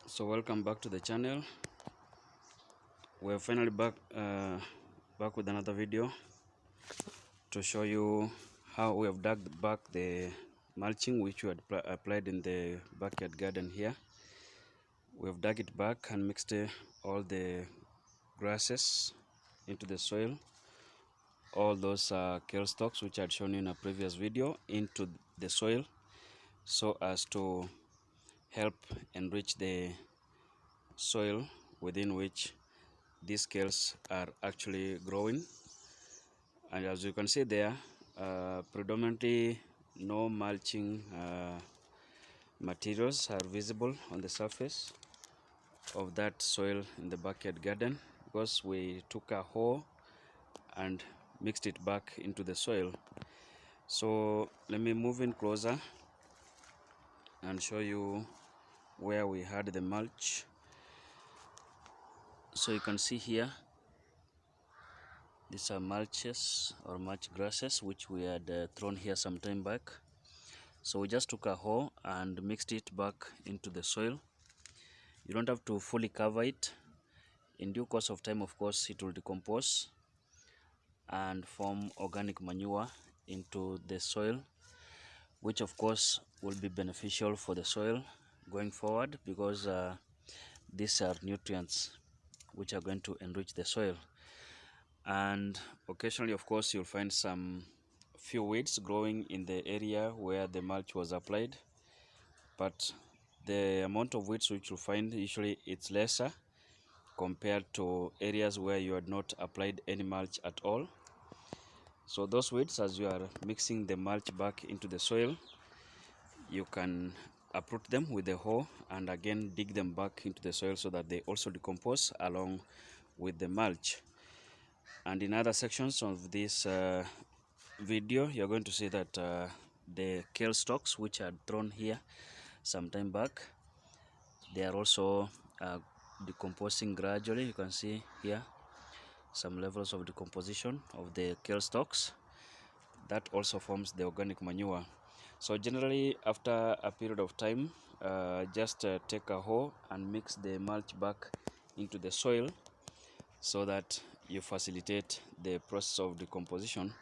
So welcome back to the channel. We're finally back with another video to show you how we have dug back the mulching which we had applied in the backyard garden here. We have dug it back and mixed all the grasses into the soil, all those kale stalks which I had shown you in a previous video into the soil, so as to help enrich the soil within which these scales are actually growing. And as you can see there, predominantly no mulching materials are visible on the surface of that soil in the backyard garden, because we took a hoe and mixed it back into the soil. So let me move in closer and show you where we had the mulch. So you can see here, these are mulches or mulch grasses which we had thrown here some time back. So we just took a hoe and mixed it back into the soil. You don't have to fully cover it. In due course of time, of course, it will decompose and form organic manure into the soil, which of course will be beneficial for the soil going forward, because these are nutrients which are going to enrich the soil. And occasionally, of course, you'll find some few weeds growing in the area where the mulch was applied, but the amount of weeds which you'll find, usually it's lesser compared to areas where you had not applied any mulch at all. So those weeds, as you are mixing the mulch back into the soil, you can uproot them with the hoe and again dig them back into the soil so that they also decompose along with the mulch. And in other sections of this video, you're going to see that the kale stalks which are thrown here some time back, they are also decomposing gradually. You can see here some levels of decomposition of the kale stalks. That also forms the organic manure. So generally, after a period of time, just take a hoe and mix the mulch back into the soil so that you facilitate the process of decomposition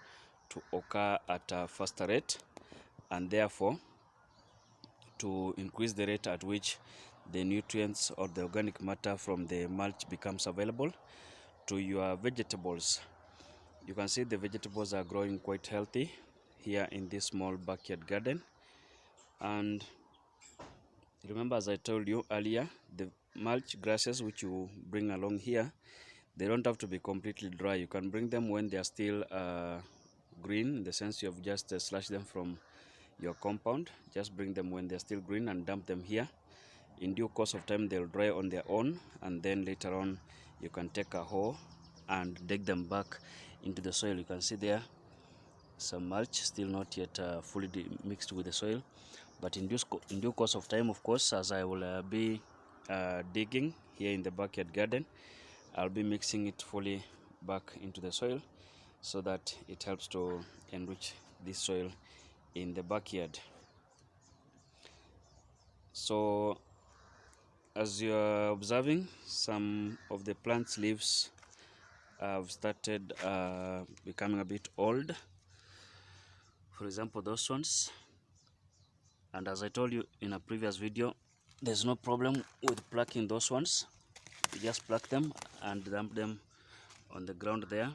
to occur at a faster rate, and therefore to increase the rate at which the nutrients or the organic matter from the mulch becomes available to your vegetables. You can see the vegetables are growing quite healthy here in this small backyard garden. And remember, as I told you earlier, the mulch grasses which you bring along here, they don't have to be completely dry. You can bring them when they are still green, in the sense you have just slashed them from your compound. Just bring them when they're still green and dump them here. In due course of time, they'll dry on their own, and then later on you can take a hoe and dig them back into the soil. You can see there some mulch still not yet fully mixed with the soil, but in due course of time, of course, as I will be digging here in the backyard garden, I'll be mixing it fully back into the soil so that it helps to enrich this soil in the backyard. So as you are observing, some of the plant's leaves have started becoming a bit old. For example, those ones. And as I told you in a previous video, there's no problem with plucking those ones. You just pluck them and dump them on the ground there.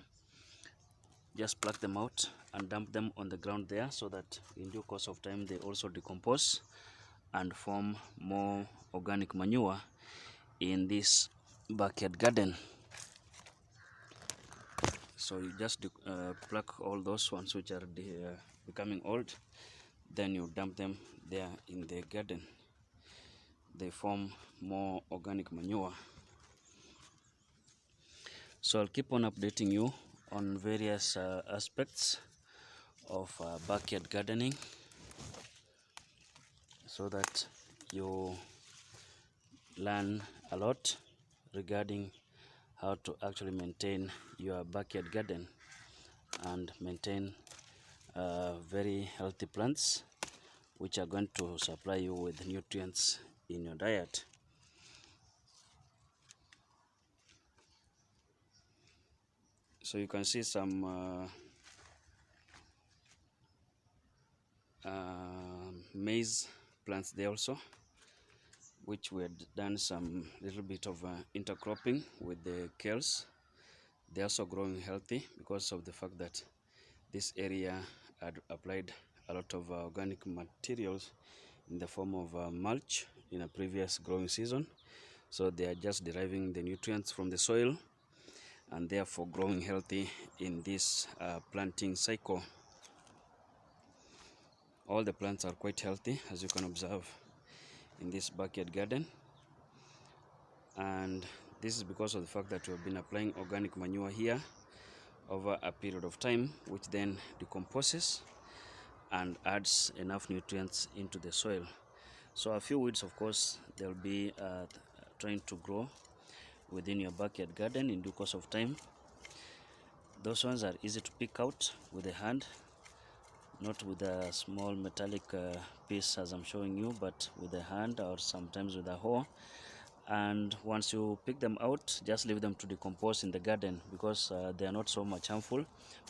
Just pluck them out and dump them on the ground there, so that in due course of time they also decompose and form more organic manure in this backyard garden. So you just pluck all those ones which are becoming old, then you dump them there in the garden. They form more organic manure. So I'll keep on updating you on various aspects of backyard gardening, so that you learn a lot regarding how to actually maintain your backyard garden and maintain very healthy plants which are going to supply you with nutrients in your diet. So you can see some maize plants there also, which we had done some little bit of intercropping with the kales. They're also growing healthy because of the fact that this area had applied a lot of organic materials in the form of mulch in a previous growing season. So they are just deriving the nutrients from the soil and therefore growing healthy in this planting cycle. All the plants are quite healthy, as you can observe in this backyard garden, and this is because of the fact that we have been applying organic manure here over a period of time, which then decomposes and adds enough nutrients into the soil. So a few weeds, of course, they'll be trying to grow within your backyard garden in due course of time. Those ones are easy to pick out with the hand, not with a small metallic piece as I'm showing you, but with the hand or sometimes with a hoe. And once you pick them out, just leave them to decompose in the garden, because they are not so much harmful,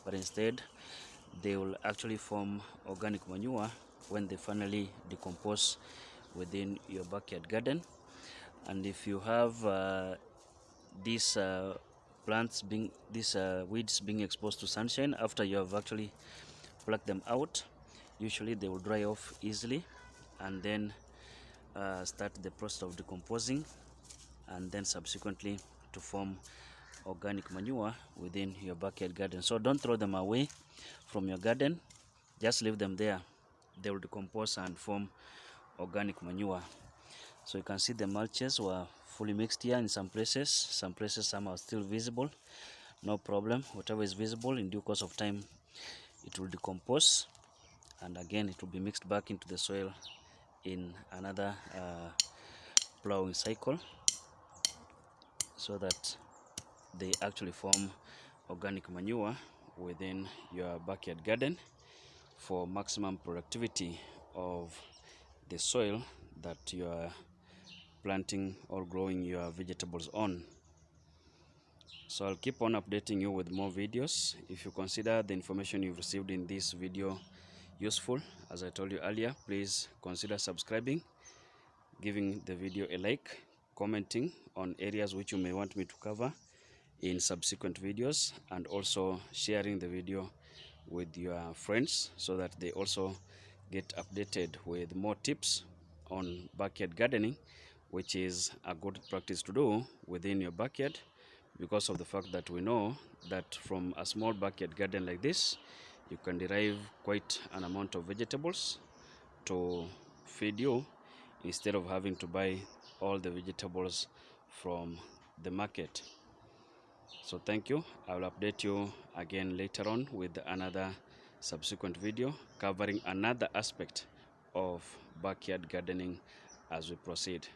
but instead they will actually form organic manure when they finally decompose within your backyard garden. And if you have these weeds being exposed to sunshine after you have actually pluck them out, usually they will dry off easily and then start the process of decomposing, and then subsequently to form organic manure within your backyard garden. So don't throw them away from your garden, just leave them there. They will decompose and form organic manure. So you can see the mulches were fully mixed here in some places. Some are still visible. No problem, whatever is visible, in due course of time it will decompose, and again it will be mixed back into the soil in another plowing cycle, so that they actually form organic manure within your backyard garden for maximum productivity of the soil that you are planting or growing your vegetables on. So I'll keep on updating you with more videos. If you consider the information you've received in this video useful, as I told you earlier, please consider subscribing, giving the video a like, commenting on areas which you may want me to cover in subsequent videos, and also sharing the video with your friends so that they also get updated with more tips on backyard gardening, which is a good practice to do within your backyard, because of the fact that we know that from a small backyard garden like this, you can derive quite an amount of vegetables to feed you, instead of having to buy all the vegetables from the market. So thank you. I will update you again later on with another subsequent video covering another aspect of backyard gardening as we proceed.